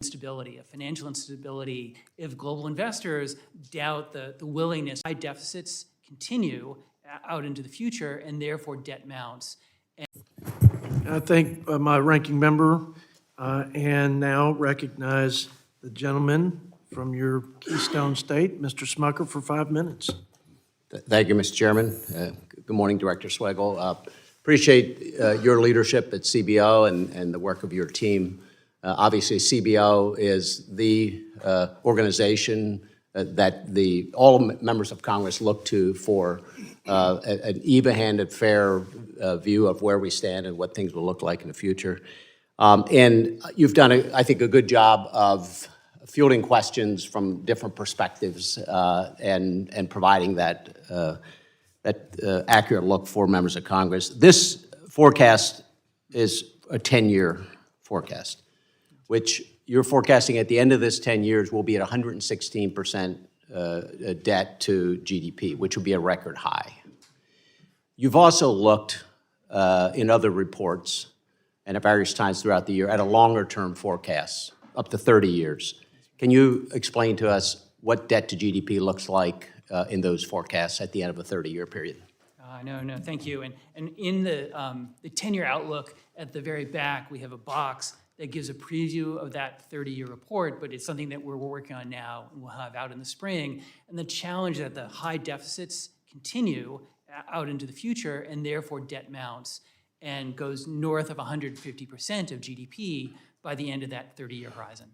instability, of financial instability, if global investors doubt the willingness, high deficits continue out into the future, and therefore debt mounts. I thank my ranking member and now recognize the gentleman from your Keystone State, Mr. Smucker, for 5 minutes. Thank you, Mr. Chairman. Good morning, Director Swagel. Appreciate your leadership at CBO and the work of your team. Obviously, CBO is the organization that all members of Congress look to for an even-handed, fair view of where we stand and what things will look like in the future. And you've done, I think, a good job of fielding questions from different perspectives and providing that accurate look for members of Congress. This forecast is a 10-year forecast, which you're forecasting at the end of this 10 years will be at 116% debt to GDP, which would be a record high. You've also looked in other reports and at various times throughout the year at a longer-term forecast, up to 30 years. Can you explain to us what debt to GDP looks like in those forecasts at the end of a 30-year period? No, thank you. And in the 10-year outlook at the very back, we have a box that gives a preview of that 30-year report, but it's something that we're working on now and we'll have out in the spring. And the challenge that the high deficits continue out into the future, and therefore debt mounts and goes north of 150% of GDP by the end of that 30-year horizon.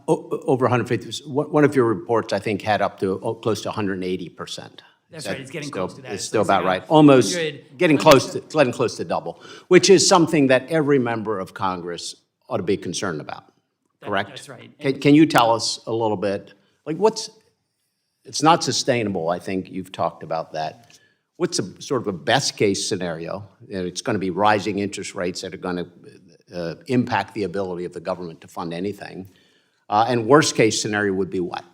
Over 150%. One of your reports, I think, had up to close to 180%. That's right. It's getting close to that. It's still about right. Almost getting close to double, which is something that every member of Congress ought to be concerned about. Correct? That's right. Can you tell us a little bit, like it's not sustainable, I think you've talked about that. What's a sort of a best case scenario? It's going to be rising interest rates that are going to impact the ability of the government to fund anything. And worst case scenario would be what?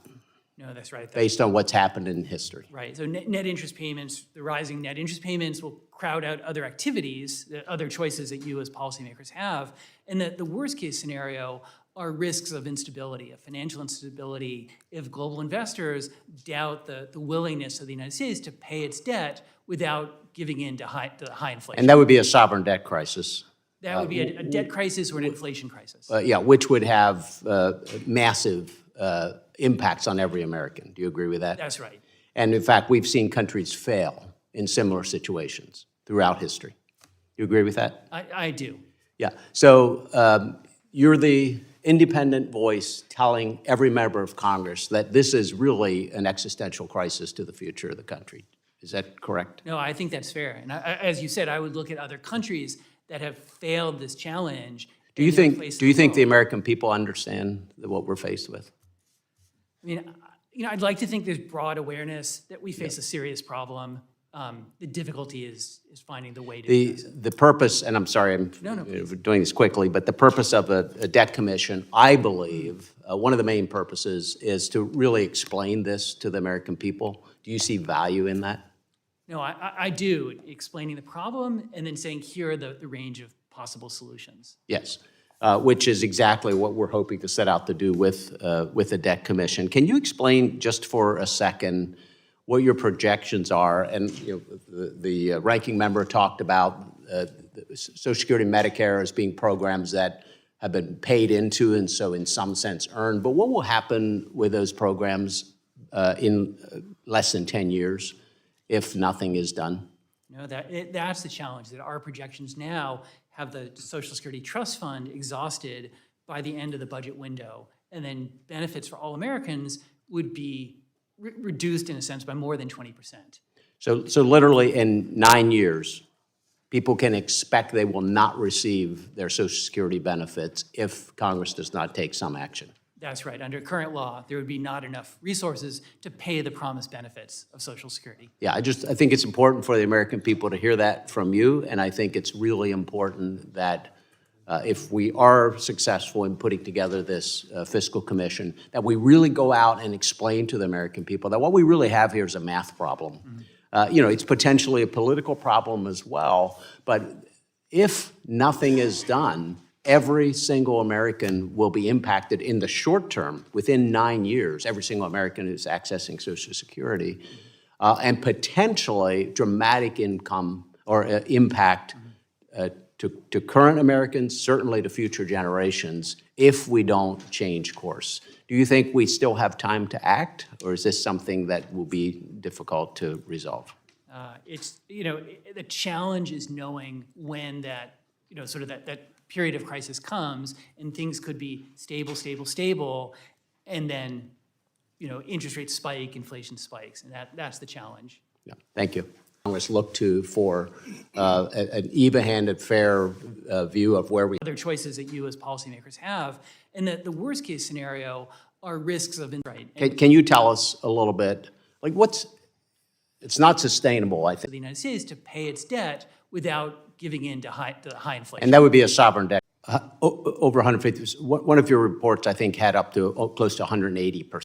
No, that's right. Based on what's happened in history. Right. So net interest payments, the rising net interest payments will crowd out other activities, other choices that you as policymakers have. And that the worst case scenario are risks of instability, of financial instability, if global investors doubt the willingness of the United States to pay its debt without giving in to high inflation. And that would be a sovereign debt crisis. That would be a debt crisis or an inflation crisis. Yeah, which would have massive impacts on every American. Do you agree with that? That's right. And in fact, we've seen countries fail in similar situations throughout history. You agree with that? I do. Yeah. So you're the independent voice telling every member of Congress that this is really an existential crisis to the future of the country. Is that correct? No, I think that's fair. And as you said, I would look at other countries that have failed this challenge. Do you think the American people understand what we're faced with? I mean, I'd like to think there's broad awareness that we face a serious problem. The difficulty is finding the way to address it. The purpose, and I'm sorry, I'm doing this quickly, but the purpose of a debt commission, I believe, one of the main purposes is to really explain this to the American people. Do you see value in that? No, I do, explaining the problem and then saying here are the range of possible solutions. Yes, which is exactly what we're hoping to set out to do with a debt commission. Can you explain just for a second what your projections are? And the ranking member talked about Social Security and Medicare as being programs that have been paid into and so in some sense earned. But what will happen with those programs in less than 10 years if nothing is done? No, that's the challenge, that our projections now have the Social Security Trust Fund exhausted by the end of the budget window. And then benefits for all Americans would be reduced, in a sense, by more than 20%. So literally in 9 years, people can expect they will not receive their Social Security benefits if Congress does not take some action. That's right. Under current law, there would be not enough resources to pay the promised benefits of Social Security. Yeah, I think it's important for the American people to hear that from you, and I think it's really important that if we are successful in putting together this fiscal commission, that we really go out and explain to the American people that what we really have here is a math problem. Mm-hmm. It's potentially a political problem as well, but if nothing is done, every single American will be impacted in the short term, within 9 years, every single American who's accessing Social Security, and potentially dramatic income or impact to current Americans, certainly to future generations, if we don't change course. Do you think we still have time to act, or is this something that will be difficult to resolve? It's, the challenge is knowing when that, sort of that period of crisis comes and things could be stable, and then, interest rates spike, inflation spikes, and that's the challenge. Yeah, thank you. Congress look to for an even-handed, fair view of where we. Other choices that you as policymakers have, and that the worst case scenario are risks of right. Can you tell us a little bit, like it's not sustainable, I For think. the United States to pay its debt without giving in to high inflation. And that would be a sovereign debt. Over 150, one of your reports, I think, had up to close to 180%.